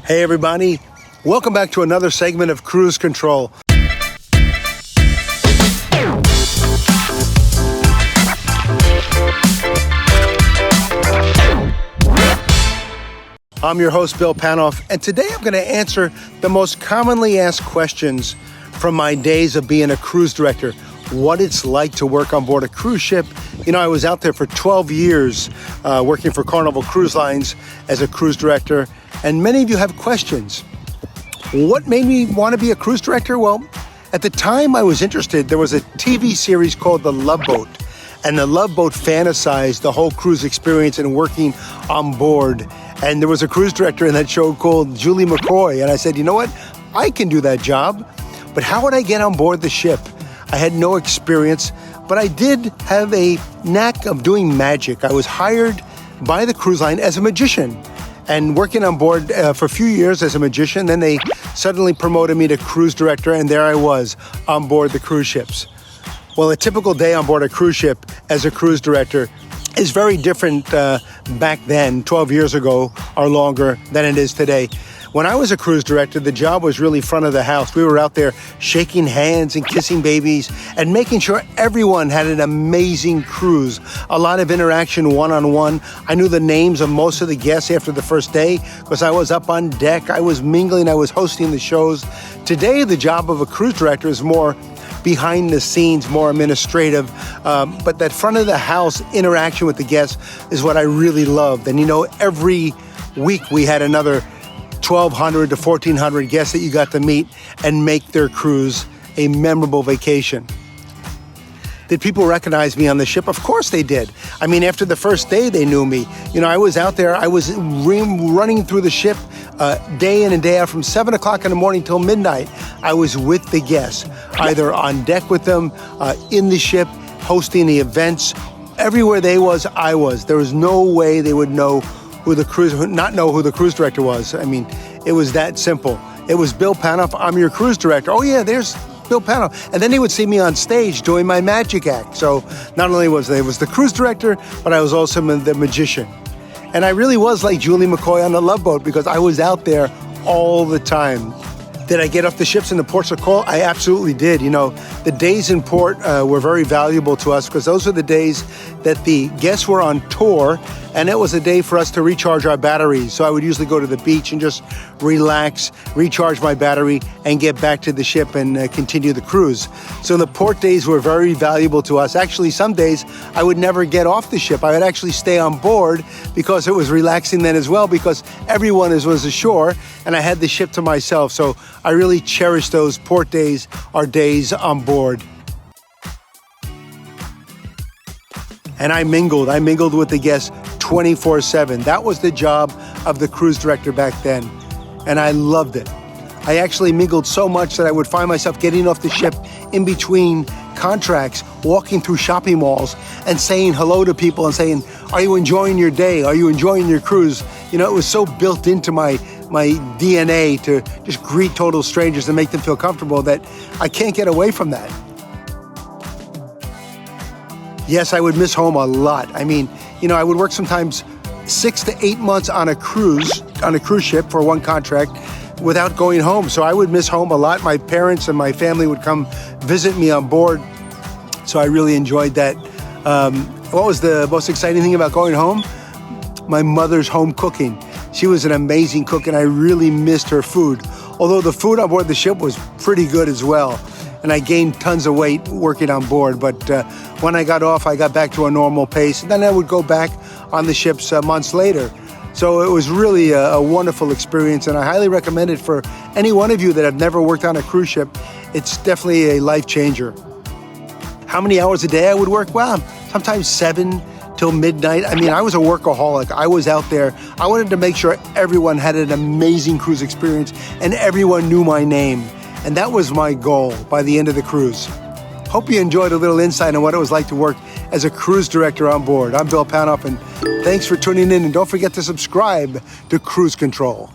Hey everybody, welcome back to another segment of Cruise Control. I'm your host, Bill Panoff, and today I'm going to answer the most commonly asked questions from my days of being a cruise director. What it's like to work on board a cruise ship. You know, I was out there for 12 years working for Carnival Cruise Lines as a cruise director, and many of you have questions. What made me want to be a cruise director? Well, at the time I was interested, there was a TV series called The Love Boat, and The Love Boat fantasized the whole cruise experience and working on board. And there was a cruise director in that show called Julie McCoy, and I said, you know what? I can do that job, but how would I get on board the ship? I had no experience, but I did have a knack of doing magic. I was hired by the cruise line as a magician and working on board for a few years as a magician. Then they suddenly promoted me to cruise director, and there I was on board the cruise ships. Well, a typical day on board a cruise ship as a cruise director is very different back then, 12 years ago or longer, than it is today. When I was a cruise director, the job was really front of the house. We were out there shaking hands and kissing babies and making sure everyone had an amazing cruise. A lot of interaction one-on-one. I knew the names of most of the guests after the first day because I was up on deck, I was mingling, I was hosting the shows. Today, the job of a cruise director is more behind the scenes, more administrative, but that front of the house interaction with the guests is what I really loved. And you know, every week we had another 1,200 to 1,400 guests that you got to meet and make their cruise a memorable vacation. Did people recognize me on the ship? Of course they did. I mean, after the first day, they knew me. You know, I was out there, I was running through the ship day in and day out from 7 o'clock in the morning till midnight. I was with the guests, either on deck with them, in the ship, hosting the events. Everywhere they was, I was. There was no way they would know not know who the cruise director was. I mean, it was that simple. It was Bill Panoff, I'm your cruise director. Oh yeah, there's Bill Panoff. And then he would see me on stage doing my magic act. So not only was the cruise director, but I was also the magician. And I really was like Julie McCoy on the Love Boat because I was out there all the time. Did I get off the ships in the ports of call? I absolutely did. You know, the days in port were very valuable to us because those are the days that the guests were on tour, and it was a day for us to recharge our batteries. So I would usually go to the beach and just relax, recharge my battery, and get back to the ship and continue the cruise. So the port days were very valuable to us. Actually, some days I would never get off the ship. I would actually stay on board because it was relaxing then as well, because everyone was ashore and I had the ship to myself. So I really cherish those port days or days on board. And I mingled with the guests 24/7. That was the job of the cruise director back then, and I loved it. I actually mingled so much that I would find myself getting off the ship in between contracts, walking through shopping malls and saying hello to people and saying, are you enjoying your day? Are you enjoying your cruise? You know, it was so built into my DNA to just greet total strangers and make them feel comfortable that I can't get away from that. Yes, I would miss home a lot. I mean, you know, I would work sometimes 6 to 8 months on a cruise ship for one contract without going home. So I would miss home a lot. My parents and my family would come visit me on board. So I really enjoyed that. What was the most exciting thing about going home? My mother's home cooking. She was an amazing cook and I really missed her food. Although the food on board the ship was pretty good as well. And I gained tons of weight working on board. But when I got off, I got back to a normal pace. And then I would go back on the ships months later. So it was really a wonderful experience. And I highly recommend it for any one of you that have never worked on a cruise ship. It's definitely a life changer. How many hours a day I would work? Well, sometimes 7 till midnight. I mean, I was a workaholic. I was out there. I wanted to make sure everyone had an amazing cruise experience and everyone knew my name. And that was my goal by the end of the cruise. Hope you enjoyed a little insight on what it was like to work as a cruise director on board. I'm Bill Panoff, and thanks for tuning in. And don't forget to subscribe to Cruise Control.